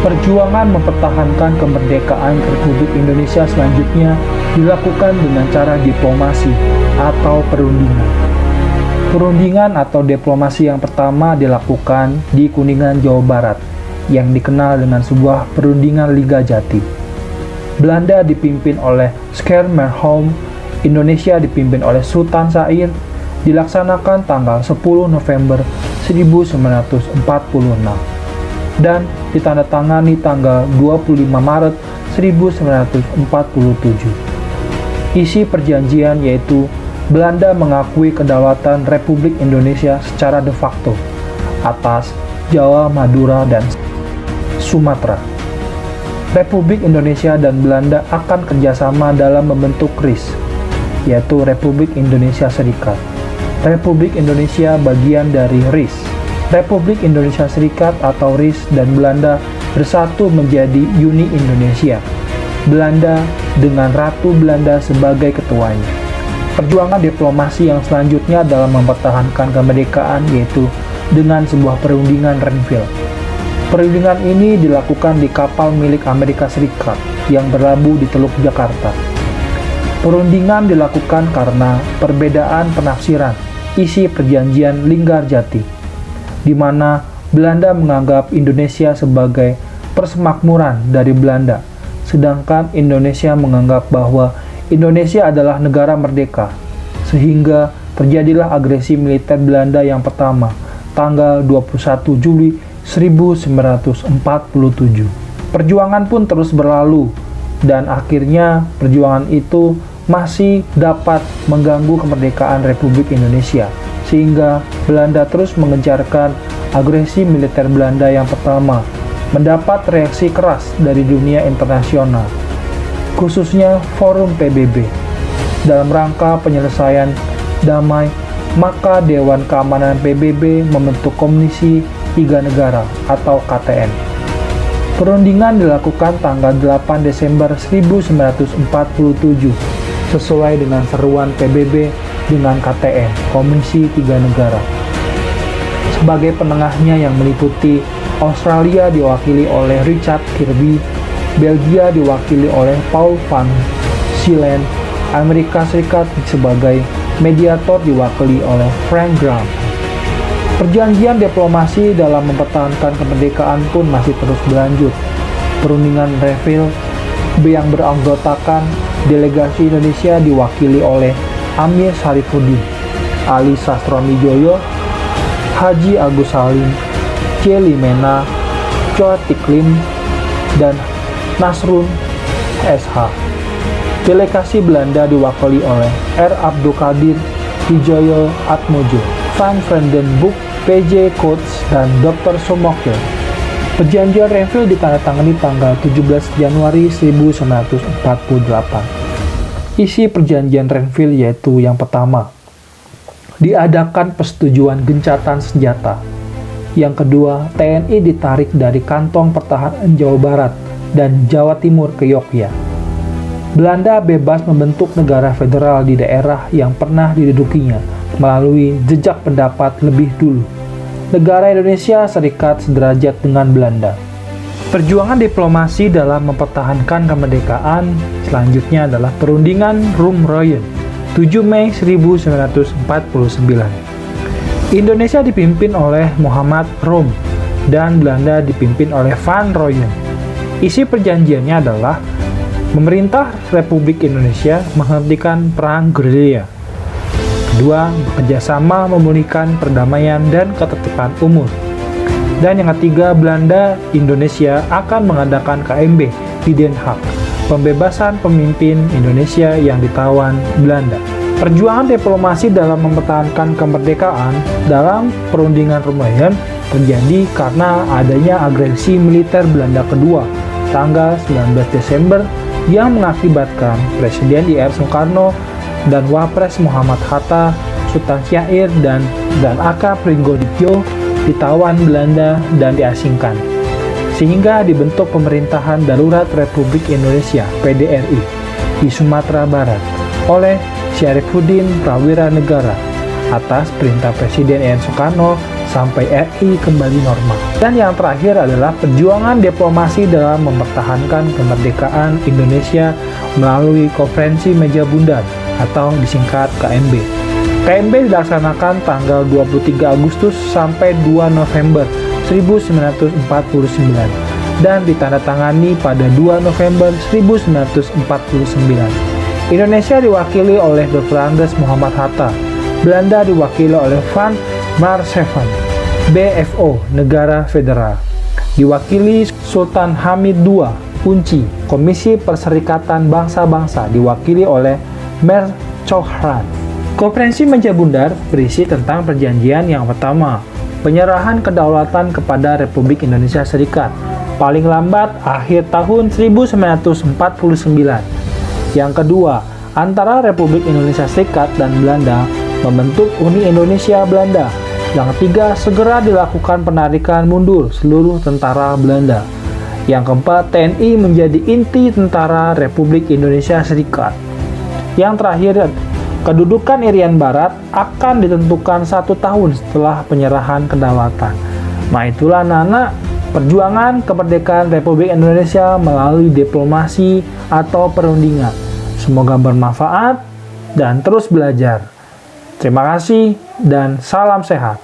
Perjuangan mempertahankan kemerdekaan Republik Indonesia selanjutnya dilakukan dengan cara diplomasi atau perundingan. Perundingan atau diplomasi yang pertama dilakukan di Kuningan, Jawa Barat, yang dikenal dengan sebuah perundingan Liga Jati. Belanda dipimpin oleh Schermerhorn, Indonesia dipimpin oleh Sultan Syair, dilaksanakan tanggal 10 November 1946 dan ditandatangani tanggal 25 Maret 1947. Isi perjanjian yaitu Belanda mengakui kedaulatan Republik Indonesia secara de facto atas Jawa, Madura, dan Sumatera. Republik Indonesia dan Belanda akan kerjasama dalam membentuk RIS, yaitu Republik Indonesia Serikat. Republik Indonesia bagian dari RIS. Republik Indonesia Serikat atau RIS dan Belanda bersatu menjadi Uni Indonesia. Belanda dengan Ratu Belanda sebagai ketuanya. Perjuangan diplomasi yang selanjutnya dalam mempertahankan kemerdekaan yaitu dengan sebuah perundingan Renville. Perundingan ini dilakukan di kapal milik Amerika Serikat yang berlabuh di Teluk Jakarta. Perundingan dilakukan karena perbedaan penafsiran isi perjanjian Linggarjati, di mana Belanda menganggap Indonesia sebagai persemakmuran dari Belanda, sedangkan Indonesia menganggap bahwa Indonesia adalah negara merdeka, sehingga terjadilah agresi militer Belanda yang pertama, tanggal 21 Juli 1947. Perjuangan pun terus berlalu, dan akhirnya perjuangan itu masih dapat mengganggu kemerdekaan Republik Indonesia, sehingga Belanda terus mengejarkan agresi militer Belanda yang pertama, mendapat reaksi keras dari dunia internasional, khususnya Forum PBB. Dalam rangka penyelesaian damai, maka Dewan Keamanan PBB membentuk Komisi 3 Negara atau KTN. Perundingan dilakukan tanggal 8 Desember 1947 sesuai dengan seruan PBB dengan KTN, Komisi 3 Negara. Sebagai penengahnya yang meliputi Australia diwakili oleh Richard Kirby, Belgia diwakili oleh Paul van Schelen, Amerika Serikat sebagai mediator diwakili oleh Frank Graham. Perjanjian diplomasi dalam mempertahankan kemerdekaan pun masih terus berlanjut. Perundingan Renville yang beranggotakan delegasi Indonesia diwakili oleh Amir Syarifuddin, Ali Sastroamidjojo, Haji Agus Salim, C. Limena, Choi Tik-lim, dan Nasrun S.H. Delegasi Belanda diwakili oleh R. Abdul Qadir Widjojo Atmojo, Van Vredenburg, P.J. Koets, dan Dr. Somokyo. Perjanjian Renville ditandatangani tanggal 17 Januari 1948. Isi perjanjian Renville yaitu yang pertama, diadakan persetujuan gencatan senjata. Yang kedua, TNI ditarik dari Kantong Pertahanan Jawa Barat dan Jawa Timur ke Yogyakarta. Belanda bebas membentuk negara federal di daerah yang pernah didudukinya melalui jejak pendapat lebih dulu. Negara Indonesia Serikat sederajat dengan Belanda. Perjuangan diplomasi dalam mempertahankan kemerdekaan selanjutnya adalah Perundingan Rum-Royen 7 Mei 1949. Indonesia dipimpin oleh Muhammad Rum dan Belanda dipimpin oleh Van Royen. Isi perjanjiannya adalah pemerintah Republik Indonesia menghentikan perang gerilya. Kedua, bekerjasama memulihkan perdamaian dan ketertiban umum. Dan yang ketiga, Belanda Indonesia akan mengadakan KMB di Den Haag, pembebasan pemimpin Indonesia yang ditawan Belanda. Perjuangan diplomasi dalam mempertahankan kemerdekaan dalam Perundingan Rum-Royen terjadi karena adanya agresi militer Belanda kedua tanggal 19 Desember yang mengakibatkan Presiden I.R. Soekarno dan Wapres Muhammad Hatta, Sultan Syair, dan A.K. Pringgoditjo ditawan Belanda dan diasingkan, sehingga dibentuk Pemerintahan Darurat Republik Indonesia (PDRI) di Sumatera Barat oleh Syarifuddin Prawira Negara atas perintah Presiden I.R. Soekarno sampai RI kembali normal. Dan yang terakhir adalah perjuangan diplomasi dalam mempertahankan kemerdekaan Indonesia melalui Konferensi Meja Bundar atau disingkat KMB. KMB dilaksanakan tanggal 23 Agustus sampai 2 November 1949 dan ditandatangani pada 2 November 1949. Indonesia diwakili oleh Dr. Andes Muhammad Hatta, Belanda diwakili oleh Van Maarseveen, BFO, Negara Federal, diwakili Sultan Hamid II, Unci, Komisi Perserikatan Bangsa-Bangsa, diwakili oleh Mer Chohran. Konferensi Meja Bundar berisi tentang perjanjian yang pertama, penyerahan kedaulatan kepada Republik Indonesia Serikat, paling lambat akhir tahun 1949. Yang kedua, antara Republik Indonesia Serikat dan Belanda membentuk Uni Indonesia Belanda. Yang ketiga, segera dilakukan penarikan mundur seluruh tentara Belanda. Yang keempat, TNI menjadi inti tentara Republik Indonesia Serikat. Yang terakhir, kedudukan Irian Barat akan ditentukan 1 tahun setelah penyerahan kedaulatan. Nah itulah anak-anak, perjuangan kemerdekaan Republik Indonesia melalui diplomasi atau perundingan. Semoga bermanfaat dan terus belajar. Terima kasih dan salam sehat.